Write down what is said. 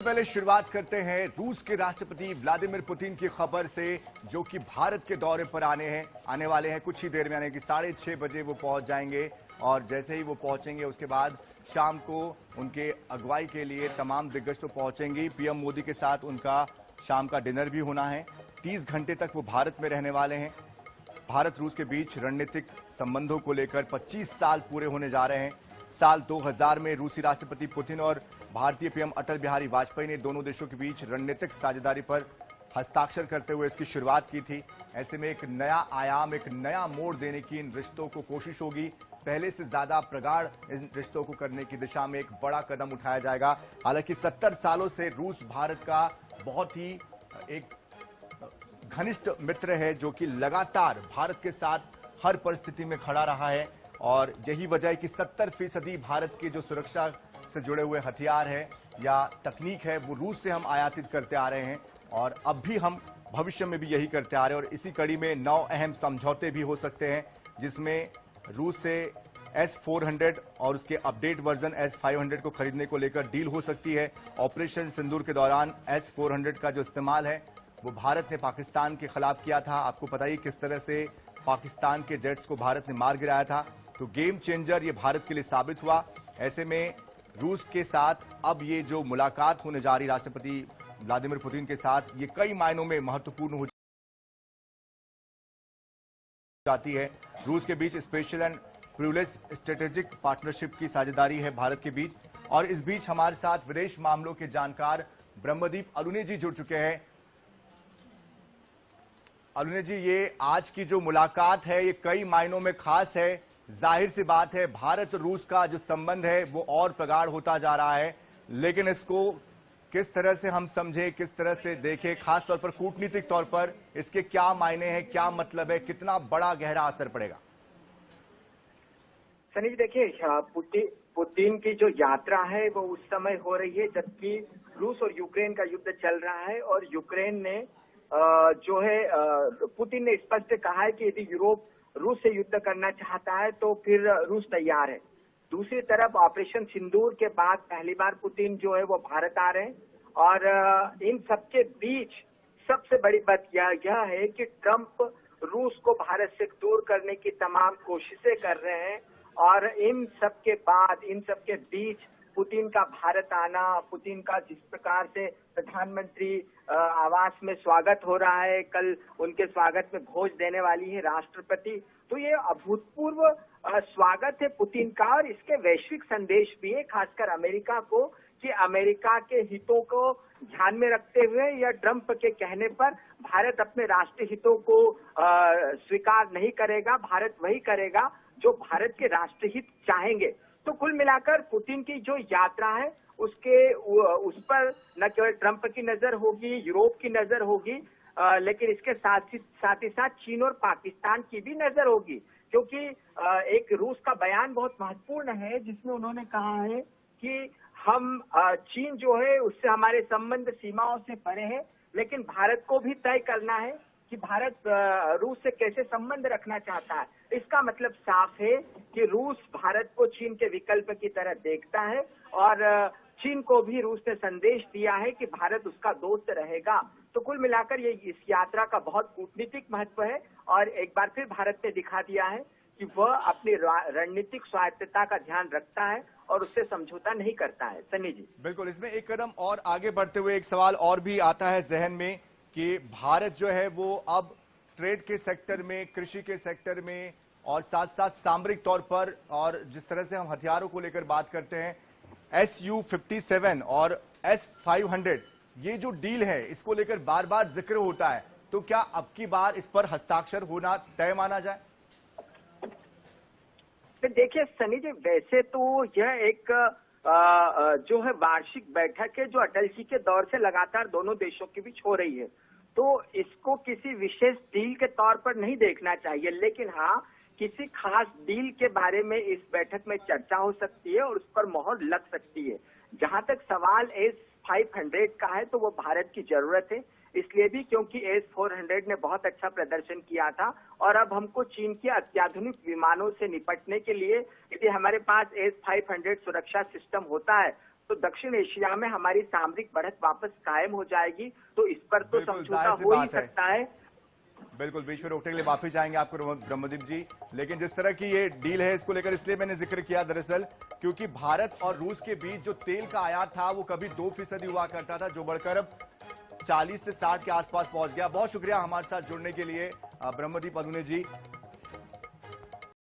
पहले शुरुआत करते हैं रूस के राष्ट्रपति व्लादिमीर पुतिन की खबर से, जो कि भारत के दौरे पर आने वाले हैं कुछ ही देर में, यानी कि 6:30 बजे वो पहुंच जाएंगे। और जैसे ही वो पहुंचेंगे उसके बाद शाम को उनके अगुवाई के लिए तमाम दिग्गज तो पहुंचेंगी। पीएम मोदी के साथ उनका शाम का डिनर भी होना है। 30 घंटे तक वो भारत में रहने वाले हैं। भारत रूस के बीच रणनीतिक संबंधों को लेकर 25 साल पूरे होने जा रहे हैं। साल 2000 में रूसी राष्ट्रपति पुतिन और भारतीय पीएम अटल बिहारी वाजपेयी ने दोनों देशों के बीच रणनीतिक साझेदारी पर हस्ताक्षर करते हुए इसकी शुरुआत की थी। ऐसे में एक नया आयाम, एक नया मोड़ देने की इन रिश्तों को कोशिश होगी। पहले से ज्यादा प्रगाढ़ इन रिश्तों को करने की दिशा में एक बड़ा कदम उठाया जाएगा। हालांकि 70 सालों से रूस भारत का बहुत ही एक घनिष्ठ मित्र है, जो कि लगातार भारत के साथ हर परिस्थिति में खड़ा रहा है। और यही वजह है कि 70% भारत की जो सुरक्षा से जुड़े हुए हथियार है या तकनीक है वो रूस से हम आयातित करते आ रहे हैं, और अब भी हम भविष्य में भी यही करते आ रहे हैं। और इसी कड़ी में 9 अहम समझौते भी हो सकते हैं, जिसमें रूस से S-400 और उसके अपडेट वर्जन S-500 को खरीदने को लेकर डील हो सकती है। ऑपरेशन सिंदूर के दौरान S-400 का जो इस्तेमाल है वो भारत ने पाकिस्तान के खिलाफ किया था। आपको पता ही किस तरह से पाकिस्तान के जेट्स को भारत ने मार गिराया था। तो गेम चेंजर ये भारत के लिए साबित हुआ। ऐसे में रूस के साथ अब ये जो मुलाकात होने जा रही राष्ट्रपति व्लादिमीर पुतिन के साथ, ये कई मायनों में महत्वपूर्ण हो जाती है। रूस के बीच special and privilege strategic partnership की साझेदारी है भारत के बीच। और इस बीच हमारे साथ विदेश मामलों के जानकार ब्रह्मदीप अरुणे जी जुड़ चुके हैं। अरुणे जी, ये आज की जो मुलाकात है ये कई मायनों में खास है। जाहिर सी बात है भारत रूस का जो संबंध है वो और प्रगाढ़ होता जा रहा है, लेकिन इसको किस तरह से हम समझें, किस तरह से देखें, खास तौर पर कूटनीतिक तौर पर इसके क्या मायने हैं, क्या मतलब है, कितना बड़ा गहरा असर पड़ेगा? सनी जी, देखिए, पुतिन की जो यात्रा है वो उस समय हो रही है जबकि रूस और यूक्रेन का युद्ध चल रहा है। और यूक्रेन ने पुतिन ने स्पष्ट कहा है कि यदि यूरोप रूस से युद्ध करना चाहता है तो फिर रूस तैयार है। दूसरी तरफ ऑपरेशन सिंदूर के बाद पहली बार पुतिन जो है वो भारत आ रहे हैं। और इन सबके बीच सबसे बड़ी बात यह है कि ट्रंप रूस को भारत से दूर करने की तमाम कोशिशें कर रहे हैं। और इन सबके बीच पुतिन का भारत आना, पुतिन का जिस प्रकार से प्रधानमंत्री आवास में स्वागत हो रहा है, कल उनके स्वागत में भोज देने वाली है राष्ट्रपति, तो ये अभूतपूर्व स्वागत है पुतिन का। और इसके वैश्विक संदेश भी है, खासकर अमेरिका को, कि अमेरिका के हितों को ध्यान में रखते हुए या ट्रंप के कहने पर भारत अपने राष्ट्रीय हितों को स्वीकार नहीं करेगा। भारत वही करेगा जो भारत के राष्ट्रीय हित चाहेंगे। तो कुल मिलाकर पुतिन की जो यात्रा है उस पर न केवल ट्रंप की नजर होगी, यूरोप की नजर होगी, लेकिन इसके साथ ही साथ चीन और पाकिस्तान की भी नजर होगी। क्योंकि एक रूस का बयान बहुत महत्वपूर्ण है जिसमें उन्होंने कहा है कि हम चीन जो है उससे हमारे संबंध सीमाओं से परे है, लेकिन भारत को भी तय करना है कि भारत रूस से कैसे संबंध रखना चाहता है। इसका मतलब साफ है कि रूस भारत को चीन के विकल्प की तरह देखता है। और चीन को भी रूस ने संदेश दिया है कि भारत उसका दोस्त रहेगा। तो कुल मिलाकर ये इस यात्रा का बहुत कूटनीतिक महत्व है। और एक बार फिर भारत ने दिखा दिया है कि वह अपनी रणनीतिक स्वायत्तता का ध्यान रखता है और उससे समझौता नहीं करता है। सनी जी, बिल्कुल। इसमें एक कदम और आगे बढ़ते हुए एक सवाल और भी आता है जहन में कि भारत जो है वो अब ट्रेड के सेक्टर में, कृषि के सेक्टर में और साथ साथ सामरिक तौर पर, और जिस तरह से हम हथियारों को लेकर बात करते हैं, Su-57 और S-500, ये जो डील है इसको लेकर बार बार जिक्र होता है। तो क्या अब की बार इस पर हस्ताक्षर होना तय माना जाए? तो देखिए सनी जी, वैसे तो यह एक जो है वार्षिक बैठक है जो अटल जी के दौर से लगातार दोनों देशों के बीच हो रही है। तो इसको किसी विशेष डील के तौर पर नहीं देखना चाहिए, लेकिन हाँ, किसी खास डील के बारे में इस बैठक में चर्चा हो सकती है और उस पर मोहर लग सकती है। जहां तक सवाल S-500 का है तो वो भारत की जरूरत है, इसलिए भी क्योंकि S-400 ने बहुत अच्छा प्रदर्शन किया था। और अब हमको चीन के अत्याधुनिक विमानों से निपटने के लिए यदि हमारे पास S-500 सुरक्षा सिस्टम होता है तो दक्षिण एशिया में हमारी सामरिक बढ़त वापस कायम हो जाएगी। तो इस पर तो बिल्कुल, समझौता जाहिर सी हो ही बात है। सकता है। बिल्कुल, बीच में रोकने के लिए माफी चाहेंगे आपको ब्रह्मदीप जी, लेकिन जिस तरह की ये डील है इसको लेकर इसलिए मैंने जिक्र किया दरअसल क्योंकि भारत और रूस के बीच जो तेल का आयात था वो कभी 2% हुआ करता था, जो बढ़कर अब 40 से 60 के आसपास पहुंच गया। बहुत शुक्रिया हमारे साथ जुड़ने के लिए ब्रह्मदीप अदुने जी।